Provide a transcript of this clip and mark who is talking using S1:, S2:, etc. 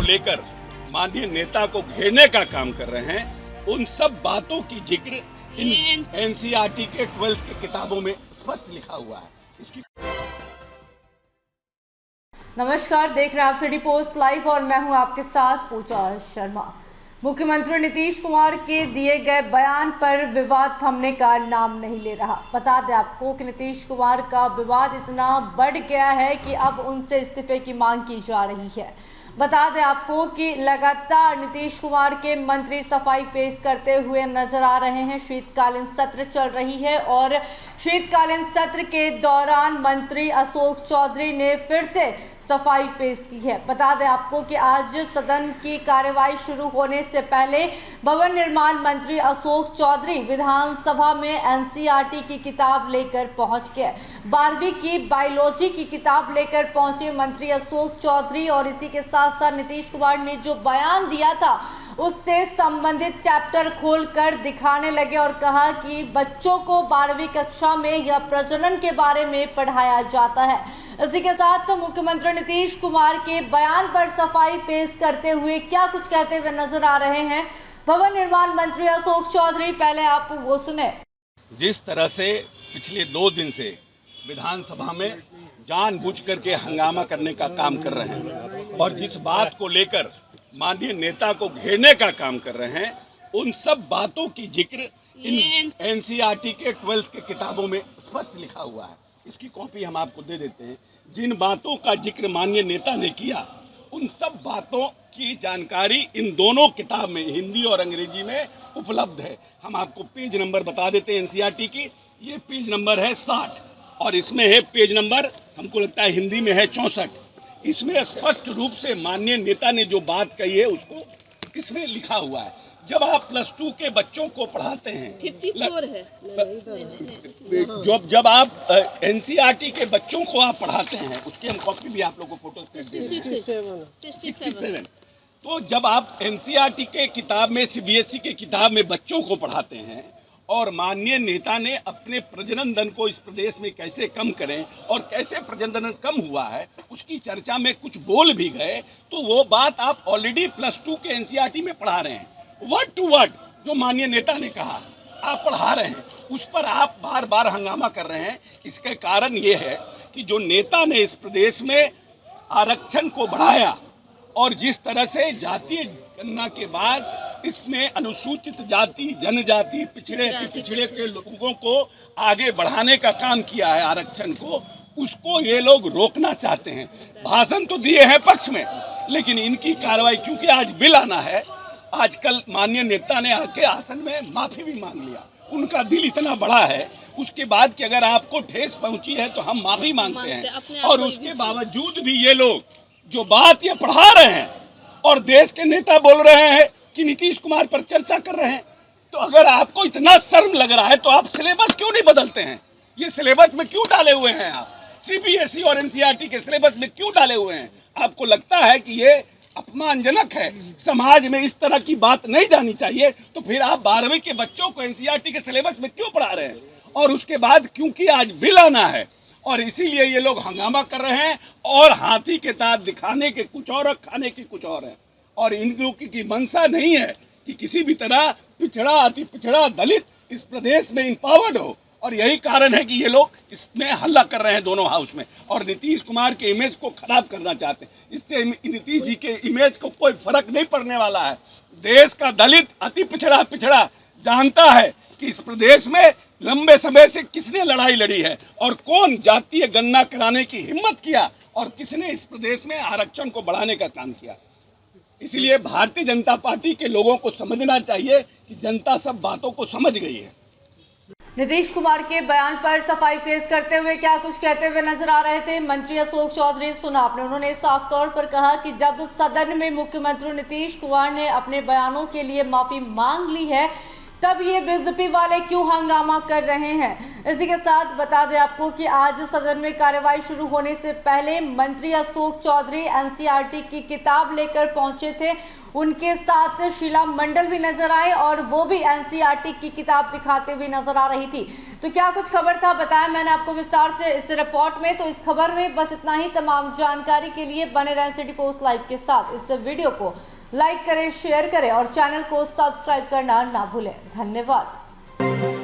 S1: लेकर माननीय नेता को घेरने का काम कर रहे हैं, उन सब बातों की जिक्र इन एनसीईआरटी के 12th की किताबों में स्पष्ट लिखा हुआ है। इसकी
S2: नमस्कार, देख रहे हैं आप सिटी पोस्ट लाइव और मैं हूं आपके साथ पूजा शर्मा। मुख्यमंत्री नीतीश कुमार के दिए गए बयान पर विवाद थमने का नाम नहीं ले रहा। बता दें आपको कि नीतीश कुमार का विवाद इतना बढ़ गया है कि अब उनसे इस्तीफे की मांग की जा रही है। बता दें आपको कि लगातार नीतीश कुमार के मंत्री सफाई पेश करते हुए नजर आ रहे हैं। शीतकालीन सत्र चल रही है और शीतकालीन सत्र के दौरान मंत्री अशोक चौधरी ने फिर से सफाई पेश की है। बता दें आपको कि आज सदन की कार्यवाही शुरू होने से पहले भवन निर्माण मंत्री अशोक चौधरी विधानसभा में एनसीईआरटी की किताब लेकर पहुंच गए। 12वीं की बायोलॉजी की किताब लेकर पहुंचे मंत्री अशोक चौधरी और इसी के साथ साथ नीतीश कुमार ने जो बयान दिया था उससे संबंधित चैप्टर खोलकर दिखाने लगे और कहा कि बच्चों को 12वीं कक्षा में यह प्रजनन के बारे में पढ़ाया जाता है। इसी के साथ तो मुख्यमंत्री नीतीश कुमार के बयान पर सफाई पेश करते हुए क्या कुछ कहते हुए नजर आ रहे हैं भवन निर्माण मंत्री अशोक चौधरी, पहले आप वो सुने।
S1: जिस तरह से पिछले 2 दिन से विधानसभा में जानबूझ करके हंगामा करने का काम कर रहे हैं और जिस बात को लेकर माननीय नेता को घेरने का काम कर रहे हैं, उन सब बातों की जिक्र इन एनसीईआरटी के 12th की किताबों में स्पष्ट लिखा हुआ है। इसकी कॉपी हम आपको दे देते हैं। जिन बातों का जिक्र माननीय नेता ने किया, उन सब बातों की जानकारी इन दोनों किताब में हिंदी और अंग्रेजी में उपलब्ध है। हम आपको पेज नंबर बता देते हैं एनसीईआरटी की। ये पेज नंबर है 60 और इसमें है पेज नंबर, हमको लगता है हिंदी में है 64। इसमें स्पष्ट रूप से माननीय नेता ने जो बात कही है उसको इसमें लिखा हुआ है। जब आप +2 के बच्चों को पढ़ाते हैं
S3: 54 है
S1: जब आप एनसीईआरटी के बच्चों को आप पढ़ाते हैं, उसकी हम कॉपी भी आप लोगों को फोटो 67। तो जब आप एनसीईआरटी के किताब में सीबीएसई के किताब में बच्चों को पढ़ाते हैं और माननीय नेता ने अपने प्रजनन दर को इस प्रदेश में कैसे कम करें और कैसे प्रजनन कम हुआ है उसकी चर्चा में कुछ बोल भी गए, तो वो बात आप ऑलरेडी +2 के एनसीईआरटी में पढ़ा रहे हैं। वर्ड टू वर्ड जो माननीय नेता ने कहा आप पढ़ा रहे हैं, उस पर आप बार बार हंगामा कर रहे हैं। इसके कारण ये है कि जो नेता ने इस प्रदेश में आरक्षण को बढ़ाया और जिस तरह से जातीय गणना के बाद इसमें अनुसूचित जाति, जनजाति, पिछड़े के लोगों को आगे बढ़ाने का काम किया है आरक्षण को, उसको ये लोग रोकना चाहते हैं। भाषण तो दिए हैं पक्ष में, लेकिन इनकी कार्रवाई, क्योंकि आज बिल आना है, आजकल माननीय नेता ने आके आसन में माफी भी मांग लिया। उनका दिल इतना बड़ा है, उसके बाद कि अगर आपको ठेस पहुंची है तो हम माफी मांगते हैं। और उसके बावजूद भी ये लोग जो बात ये पढ़ा रहे हैं और देश के नेता बोल रहे हैं कि नीतीश कुमार पर चर्चा कर रहे हैं, तो अगर आपको इतना शर्म लग रहा है तो आप सिलेबस क्यों नहीं बदलते हैं? ये सिलेबस में क्यों डाले हुए हैं आप? सीबीएसई और एनसीईआरटी के सिलेबस में क्यों डाले हुए हैं? आपको लगता है कि ये अपमानजनक है, समाज में इस तरह की बात नहीं जानी चाहिए, तो फिर आप 12वीं के बच्चों को एनसीईआरटी के सिलेबस में क्यों पढ़ा रहे हैं? और उसके बाद क्योंकि आज बिल आना है और इसीलिए ये लोग हंगामा कर रहे हैं और हाथी के दांत दिखाने के कुछ और और खाने के कुछ और है। और इन लोगों की मंशा नहीं है कि किसी भी तरह पिछड़ा, अति पिछड़ा, दलित इस प्रदेश में इम्पावर्ड हो, और यही कारण है कि ये लोग इसमें हल्ला कर रहे हैं दोनों हाउस में और नीतीश कुमार के इमेज को खराब करना चाहते हैं। इससे नीतीश जी के इमेज को कोई फर्क नहीं पड़ने वाला है। देश का दलित, अति पिछड़ा जानता है कि इस प्रदेश में लंबे समय से किसने लड़ाई लड़ी है और कौन जातीय गणना कराने की हिम्मत किया और किसने इस प्रदेश में आरक्षण को बढ़ाने का काम किया। इसलिए भारतीय जनता पार्टी के लोगों को समझना चाहिए कि जनता सब बातों को समझ गई है।
S2: नीतीश कुमार के बयान पर सफाई पेश करते हुए क्या कुछ कहते हुए नजर आ रहे थे मंत्री अशोक चौधरी, सुना आपने। उन्होंने साफ तौर पर कहा कि जब सदन में मुख्यमंत्री नीतीश कुमार ने अपने बयानों के लिए माफी मांग ली है तब ये बीजेपी वाले क्यों हंगामा कर रहे हैं। इसी के साथ बता दें आपको कि आज सदन में कार्यवाही शुरू होने से पहले मंत्री अशोक चौधरी एनसीईआरटी की किताब लेकर पहुंचे थे। उनके साथ शीला मंडल भी नजर आए और वो भी एनसीईआरटी की किताब दिखाते हुए नजर आ रही थी। तो क्या कुछ खबर था बताया मैंने आपको विस्तार से इस रिपोर्ट में। तो इस खबर में बस इतना ही। तमाम जानकारी के लिए बने रहें सिटी पोस्ट लाइव के साथ। इस वीडियो को लाइक करें, शेयर करें और चैनल को सब्सक्राइब करना ना भूलें। धन्यवाद।